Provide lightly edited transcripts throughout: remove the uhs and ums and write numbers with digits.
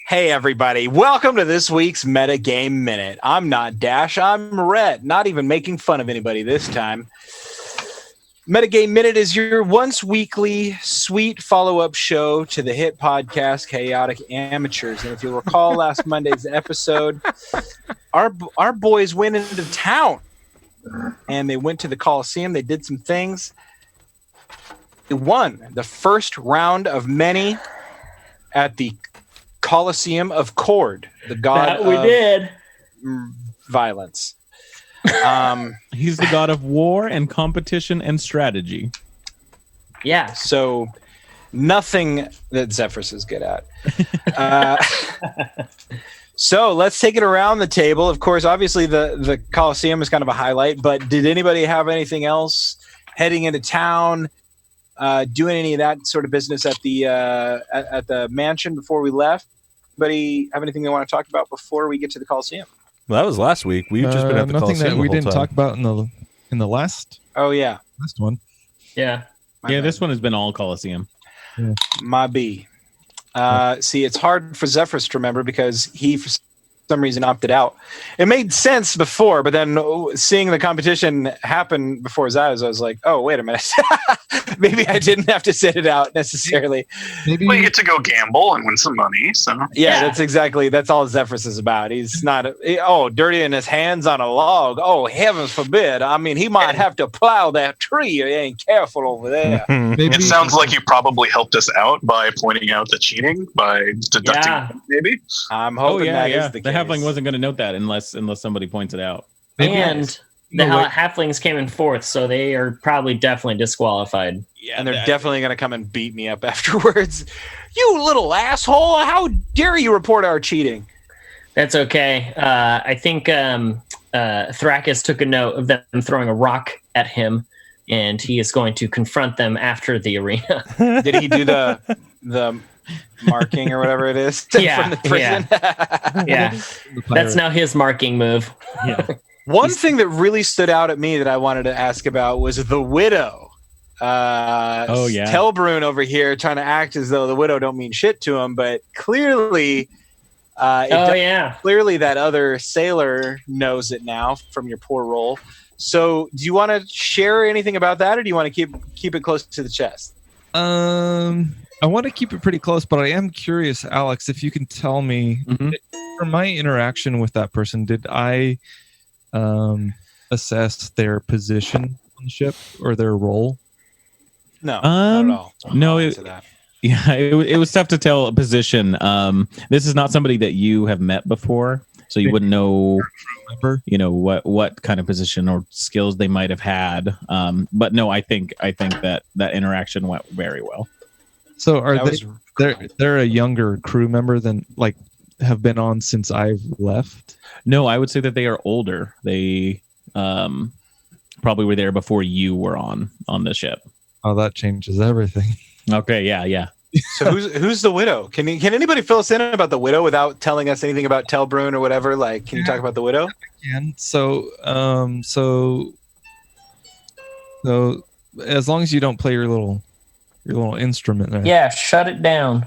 Hey, everybody. Welcome to this week's Metagame Minute. I'm not Dash. I'm Rhett. Not even making fun of anybody this time. Metagame Minute is your once weekly sweet follow-up show to the hit podcast Chaotic Amateurs. And if you'll recall last Monday's episode, our boys went into town and they went to the Coliseum. They did some things. They won the first round of many at the Coliseum of Cord, the god of violence. He's the god of war and competition and strategy. Yeah, so nothing that Zephyrus is good at. So let's take it around the table. Of course, obviously the Coliseum is kind of a highlight, but did anybody have anything else heading into town, doing any of that sort of business at the mansion before we left? Anybody have anything they want to talk about before we get to the Coliseum? Well, that was last week. We've just been at the nothing Coliseum that we the whole didn't time. talk about in the last. Oh yeah, last one. Yeah, This one has been all Coliseum. Yeah. My B. See, it's hard for Zephyrus to remember because he, for some reason, opted out. It made sense before, but then seeing the competition happen before his eyes, I was like, oh, wait a minute. Maybe I didn't have to sit it out necessarily. Maybe Well, you get to go gamble and win some money. So Yeah, that's all Zephyrus is about. He's not, dirtying his hands on a log. Oh, heavens forbid. I mean, he might have to plow that tree if he ain't careful over there. it sounds like you probably helped us out by pointing out the cheating by deducting maybe. I'm hoping that is the The case. halfling wasn't going to note that unless somebody points it out. and the halflings came in fourth, so they are probably definitely disqualified. Yeah, and they're definitely going to come and beat me up afterwards. You little asshole! How dare you report our cheating? That's okay. I think Thrakus took a note of them throwing a rock at him, and he is going to confront them after the arena. Did he do the marking or whatever it is from the prison? Yeah. That's now his marking move. Yeah. One thing that really stood out at me that I wanted to ask about was the widow. Telbrun over here trying to act as though the widow don't mean shit to him, but clearly clearly that other sailor knows it now from your poor roll. So do you want to share anything about that, or do you want to keep it close to the chest? I want to keep it pretty close, but I am curious, Alex, if you can tell me from my interaction with that person, did I assess their position on the ship or their role? No, not at all. No, it was tough to tell a position. This is not somebody that you have met before, so you wouldn't know, what kind of position or skills they might have had. But no, I think that interaction went very well. So they're a younger crew member than have been on since I've left? No, I would say that they are older. They probably were there before you were on the ship. Oh, that changes everything. Okay, yeah. So who's the widow? Can anybody fill us in about the widow without telling us anything about Telbrun or whatever? Can you talk about the widow? And so as long as you don't play your little instrument there. Yeah, shut it down.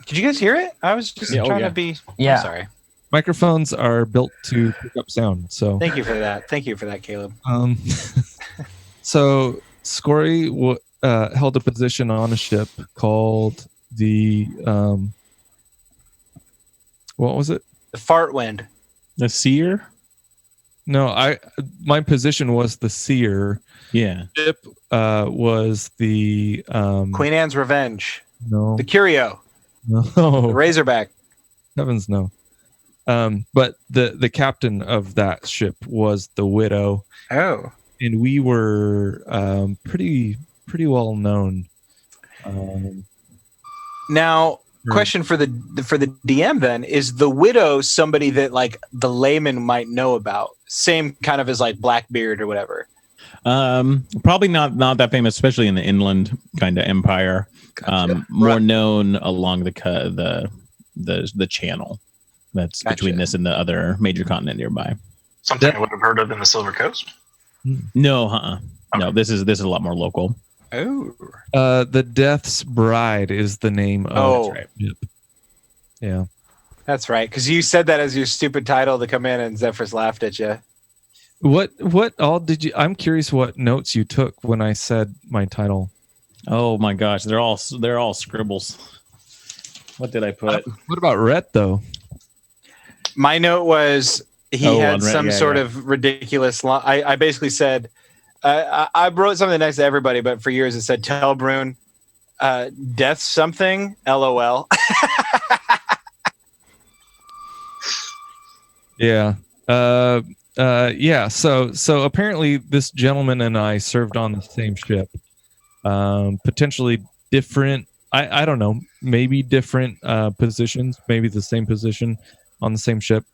Did you guys hear it? I was just trying to be. Yeah. I'm sorry. Microphones are built to pick up sound. So thank you for that. Thank you for that, Caleb. So Scory held a position on a ship called the what was it? The Fart Wind. The Seer? No, my position was the Seer. Yeah. Ship was the Queen Anne's Revenge. No. The Curio. No. The Razorback. Heavens no. But the captain of that ship was the Widow. Oh. And we were pretty well known. Now, question for the DM then, is the Widow somebody that the layman might know about? Same kind of as Blackbeard or whatever. Probably not that famous, especially in the inland kind of empire. Gotcha. More known along the channel that's between this and the other major continent nearby. Something I would have heard of in the Silver Coast. No, okay. No. This is a lot more local. Oh, the Death's Bride is the name of. Oh, yep. Yeah. That's right, because you said that as your stupid title to come in, and Zephyr's laughed at you. What all did you? I'm curious what notes you took when I said my title. Oh my gosh, they're all scribbles. What did I put? What about Rhett though? My note was he had some sort of ridiculous line. I basically said, I wrote something nice to everybody, but for years it said, "Tell Brune, death something, LOL." Yeah. Yeah. So apparently this gentleman and I served on the same ship. Potentially different. I don't know. Maybe different positions. Maybe the same position on the same ship,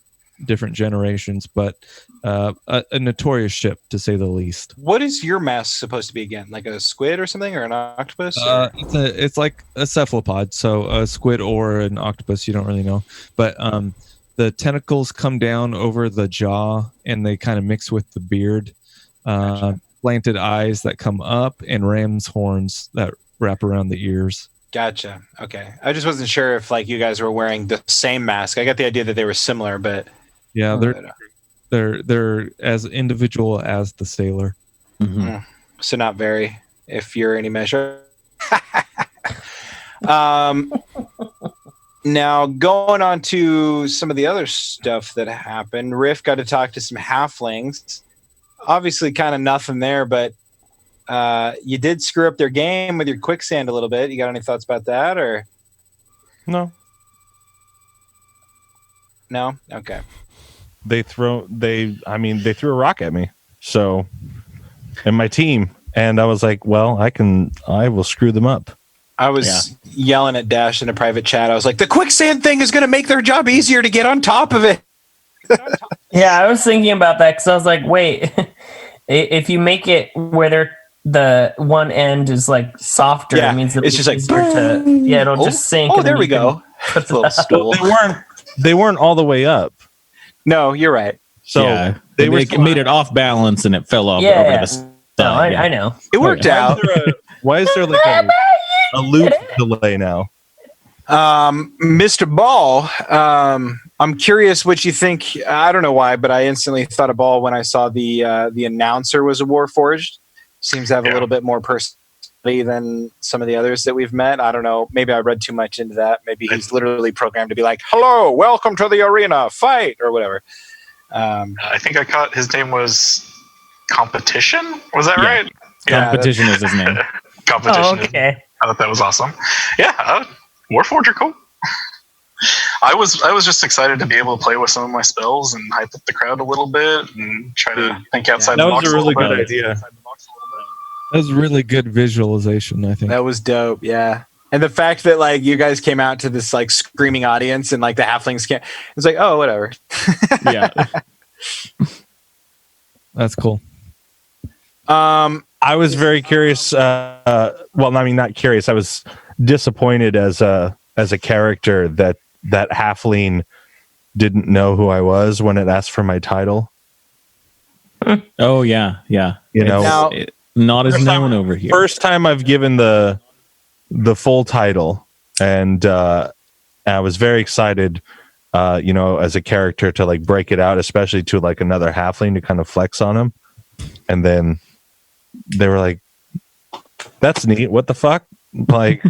different generations, but a notorious ship to say the least. What is your mask supposed to be again? Like a squid or something, or an octopus? It's like a cephalopod, so a squid or an octopus. You don't really know, but the tentacles come down over the jaw and they kind of mix with the beard. Gotcha. Slanted eyes that come up and ram's horns that wrap around the ears. Gotcha. Okay. I just wasn't sure if like you guys were wearing the same mask. I got the idea that they were similar, but yeah, they're as individual as the sailor. Mm-hmm. So not very, if you're any measure. Now going on to some of the other stuff that happened, Riff got to talk to some halflings. Obviously kind of nothing there, but you did screw up their game with your quicksand a little bit. You got any thoughts about that, or No. no? Okay. They threw a rock at me. So, and my team, and I was like, well, I will screw them up. I was yelling at Dash in a private chat. I was like, the quicksand thing is going to make their job easier to get on top of it. Yeah, I was thinking about that because I was like, wait, if you make it where the one end is like softer, it means it's just like, it'll just sink. Oh, there we go. Little stool. They weren't all the way up. No, you're right. So they made it off balance and it fell off over the side. No, I know. It worked out. Why is there like a loop delay now? Mr. Ball, I'm curious what you think. I don't know why, but I instantly thought of Ball when I saw the announcer was a Warforged. Seems to have a little bit more personality than some of the others that we've met. I don't know. Maybe I read too much into that. Maybe he's literally programmed to be like, "Hello, welcome to the arena, fight," or whatever. I think I caught his name was Competition. Was that right? Competition is his name. Competition. Oh, okay. I thought that was awesome. Yeah, Warforger, cool. I was just excited to be able to play with some of my spells and hype up the crowd a little bit and try to think outside the box. That was a really good idea. That was really good visualization, I think. That was dope. Yeah. And the fact that like you guys came out to this like screaming audience and like the halflings can't, it's like, oh, whatever. Yeah. That's cool. I was very curious. Not curious. I was disappointed as a character that halfling didn't know who I was when it asked for my title. Oh yeah. You know, not as known over here. First time I've given the full title, and I was very excited. As a character to like break it out, especially to like another halfling to kind of flex on him, and then they were like, "That's neat. What the fuck? Like,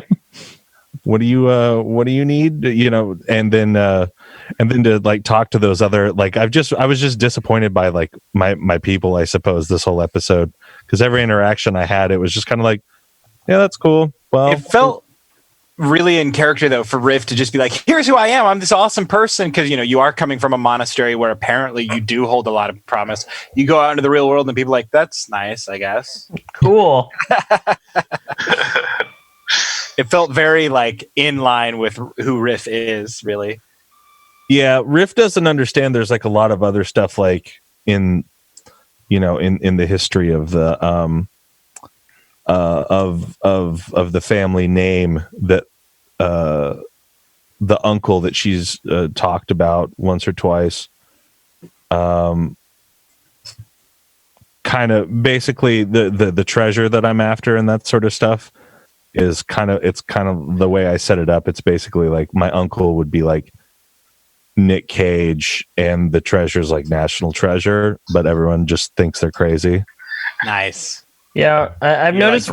what do you need? And then to like talk to those other like I was just disappointed by like my people, I suppose, this whole episode, because every interaction I had, it was just kind of like, yeah, that's cool. Well, It felt really in character though for Riff to just be like, here's who I am. I'm this awesome person. Because, you are coming from a monastery where apparently you do hold a lot of promise. You go out into the real world and people are like, that's nice, I guess. Cool. It felt very like in line with who Riff is, really. yeah, Riff doesn't understand there's like a lot of other stuff like in the history of the of the family name that the uncle that she's talked about once or twice, kind of basically the treasure that I'm after and that sort of stuff is kind of the way I set it up. It's basically like my uncle would be like Nick Cage and the treasure's like national treasure, but everyone just thinks they're crazy. Nice. Yeah, I've noticed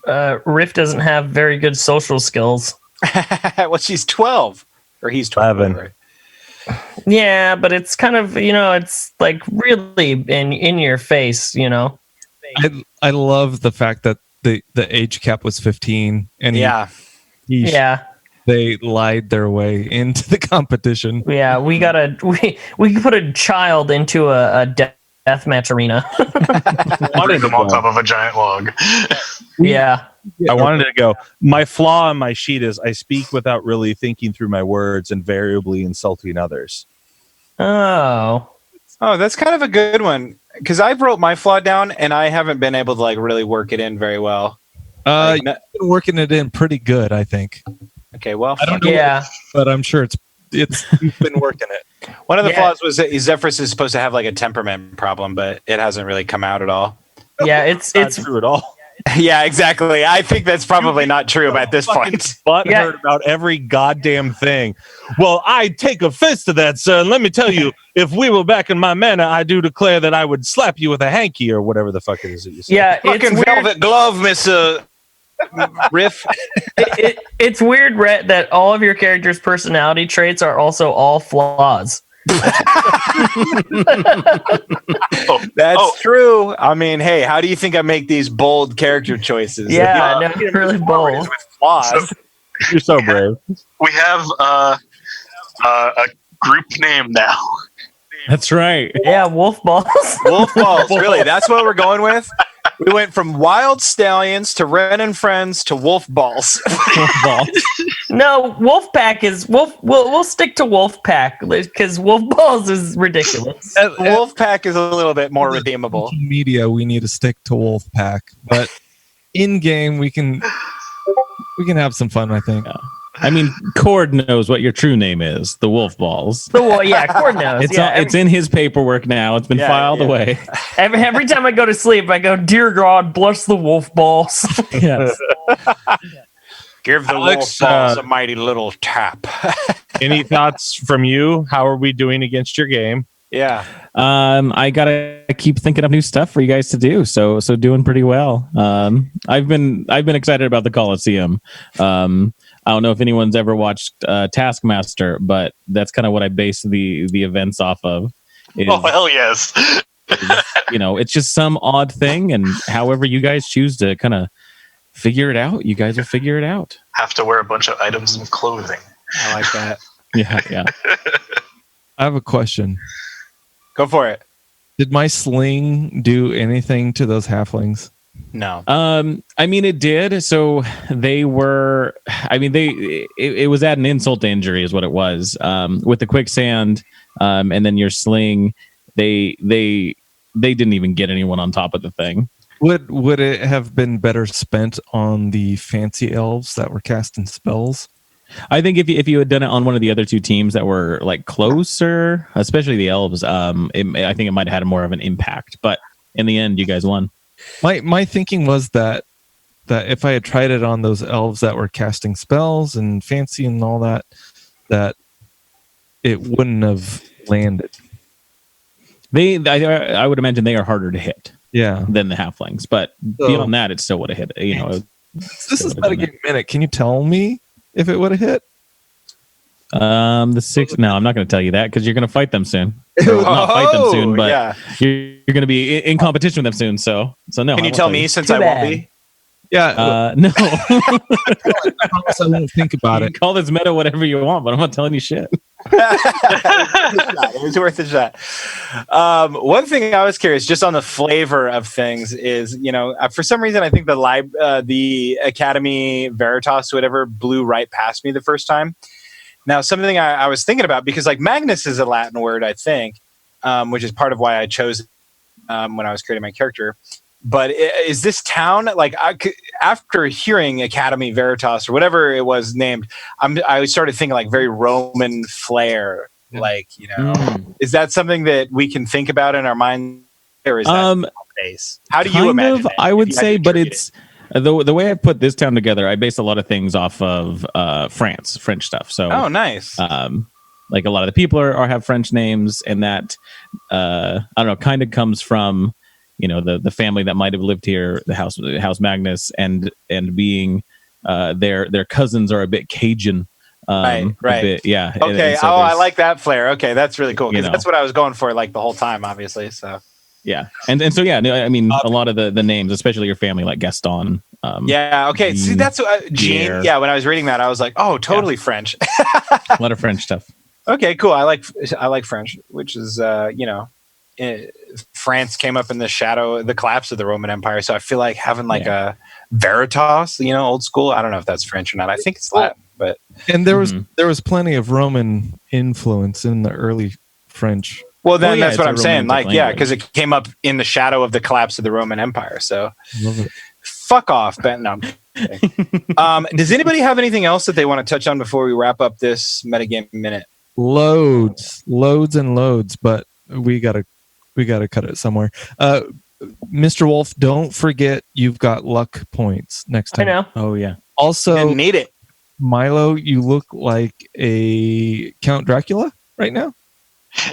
Riff doesn't have very good social skills. Well, she's 12, or he's 12. 11. Right? Yeah, but it's kind of, it's like really in your face, I love the fact that the age cap was 15, and Yeah. they lied their way into the competition. Yeah, we put a child into a deathmatch arena. Putting them on top of a giant log. Yeah. I wanted to go. My flaw on my sheet is I speak without really thinking through my words, invariably insulting others. Oh, that's kind of a good one, because I wrote my flaw down and I haven't been able to like really work it in very well. You've been working it in pretty good, I think. Okay, well, I don't know, yeah. but I'm sure it's you've been working it. one of the flaws was that Zephyrus is supposed to have like a temperament problem, but it hasn't really come out at all. Yeah, it's Not true at all. Yeah, exactly. I think that's probably not true at this point. But heard about every goddamn thing. Well, I take offense to that, sir. And let me tell you, if we were back in my manor, I do declare that I would slap you with a hanky or whatever the fuck it is that you say. Yeah, Fucking velvet glove, Mr. Riff. It's weird, Rhett, that all of your characters' personality traits are also all flaws. That's true. I mean, hey, how do you think I make these bold character choices? Yeah, no, you're really bold. With flaws. You're so brave. We have a group name now. That's right. Yeah, wolf balls. Wolf balls, really? That's what we're going with? We went from wild stallions to Ren and Friends to wolf balls. Wolf balls. No, wolf pack is wolf. We'll stick to wolf pack because wolf balls is ridiculous. Wolf pack is a little bit more redeemable. Social media, we need to stick to Wolfpack, but in game we can have some fun. I think. I mean, Cord knows what your true name is. The Wolf Balls. Cord knows. It's in his paperwork now. It's been filed away. Every time I go to sleep, I go, "Dear God, bless the wolf balls." Yes. Give the Alex, wolf balls a mighty little tap. Any thoughts from you? How are we doing against your game? Yeah. I gotta keep thinking of new stuff for you guys to do. So doing pretty well. I've been excited about the Coliseum. I don't know if anyone's ever watched Taskmaster, but that's kind of what I base the events off of. Oh hell yes! It's just some odd thing, and however you guys choose to kind of figure it out, you guys will figure it out. Have to wear a bunch of items of clothing. I like that. Yeah. I have a question. Go for it. Did my sling do anything to those halflings? No. I mean, it did. So they were. I mean, it was at an insult to injury, is what it was. With the quicksand, and then your sling, they didn't even get anyone on top of the thing. Would it have been better spent on the fancy elves that were casting spells? I think if you had done it on one of the other two teams that were like closer, especially the elves, I think it might have had more of an impact. But in the end, you guys won. My thinking was that if I had tried it on those elves that were casting spells and fancy and all that it wouldn't have landed. I would imagine they are harder to hit. Yeah. Than the halflings, but beyond that, it still would have hit. This is about a game minute. Can you tell me if it would have hit? The six. No, I'm not going to tell you that because you're going to fight them soon. Not fight them soon, but you're going to be in competition with them soon. So no. Can you tell me since I won't be? Yeah. No. I promise I won't think about it. Call this meta whatever you want, but I'm not telling you shit. It was worth a shot. One thing I was curious, just on the flavor of things, is for some reason I think the Academy Veritas whatever blew right past me the first time. Now something I was thinking about, because like Magnus is a Latin word, I think, which is part of why I chose it, when I was creating my character. But is this town, like, after hearing Academy Veritas or whatever it was named, I started thinking like very Roman flair, like, is that something that we can think about in our mind, or is that base? How do you imagine it? I would say, but it's the way I put this town together. I based a lot of things off of French stuff. So oh, nice. like a lot of the people are have French names, and that I don't know, kind of comes from, you know, the family that might have lived here, the House Magnus, and being their cousins are a bit Cajun. Right. A bit, yeah. Okay. And so I like that flair. Okay, that's really cool, because You know. that's what I was going for like the whole time, obviously. So yeah, and so yeah, no, I mean, a lot of the names, especially your family, like Gaston. yeah. Okay. See, that's Jean. Pierre. Yeah. When I was reading that, I was like, oh, totally French. A lot of French stuff. Okay. Cool. I like French, which is France came up in the collapse of the Roman Empire. So I feel like having like a Veritas, old school. I don't know if that's French or not. I think it's Latin, but And there was plenty of Roman influence in the early French. well, then Well, yeah, that's what it's I'm a saying. Like, romantic yeah, language. because it came up in the shadow of the collapse of the Roman Empire. So Love it. fuck off, Ben. No, I'm kidding. Does anybody have anything else that they want to touch on before we wrap up this metagame minute? Loads and loads, but we gotta cut it somewhere. Mr. Wolf, don't forget you've got luck points next I time. know. Oh yeah. Also, Didn't need it. Milo, you look like a Count Dracula right now.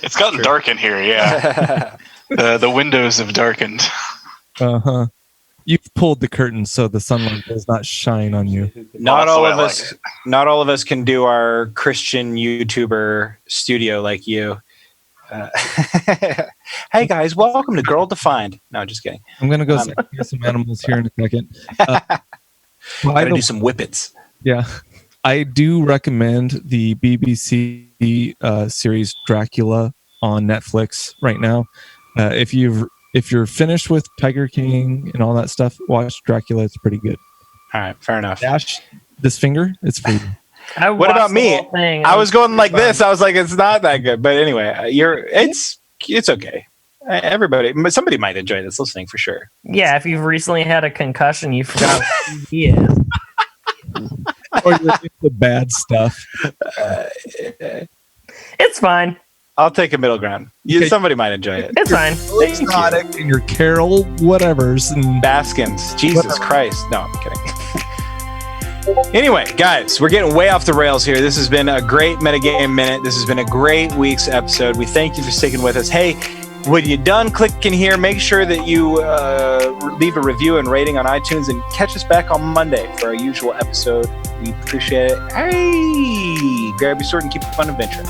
It's gotten dark in here. Yeah, the windows have darkened. Uh-huh. You've pulled the curtain so the sunlight does not shine on you. Not that's the all way of I like us. Not all of us can do our Christian YouTuber studio like you. Hey guys, welcome to Girl Defined. No, just kidding. I'm gonna go get some animals here in a second. Gotta do some whippets. Yeah, I do recommend the BBC series Dracula on Netflix right now. If you're finished with Tiger King and all that stuff, watch Dracula. It's pretty good. All right, fair enough. Dash this finger. It's for you. What about me? I was going like this. I was like, it's not that good. But anyway, it's okay. Somebody might enjoy this listening for sure. Yeah, if you've recently had a concussion, you forgot who he is. Or you're into the bad stuff. It's fine. I'll take a middle ground. Okay. Somebody might enjoy it. It's fine. Exotic and your Carol whatevers and Baskins. Jesus Whatever. Christ. No, I'm kidding. Anyway, guys, we're getting way off the rails here. This has been a great metagame minute. This has been a great week's episode. We thank you for sticking with us. Hey, when you're done clicking here, make sure that you leave a review and rating on iTunes, and catch us back on Monday for our usual episode. We appreciate it. Hey, grab your sword and keep it fun and adventure.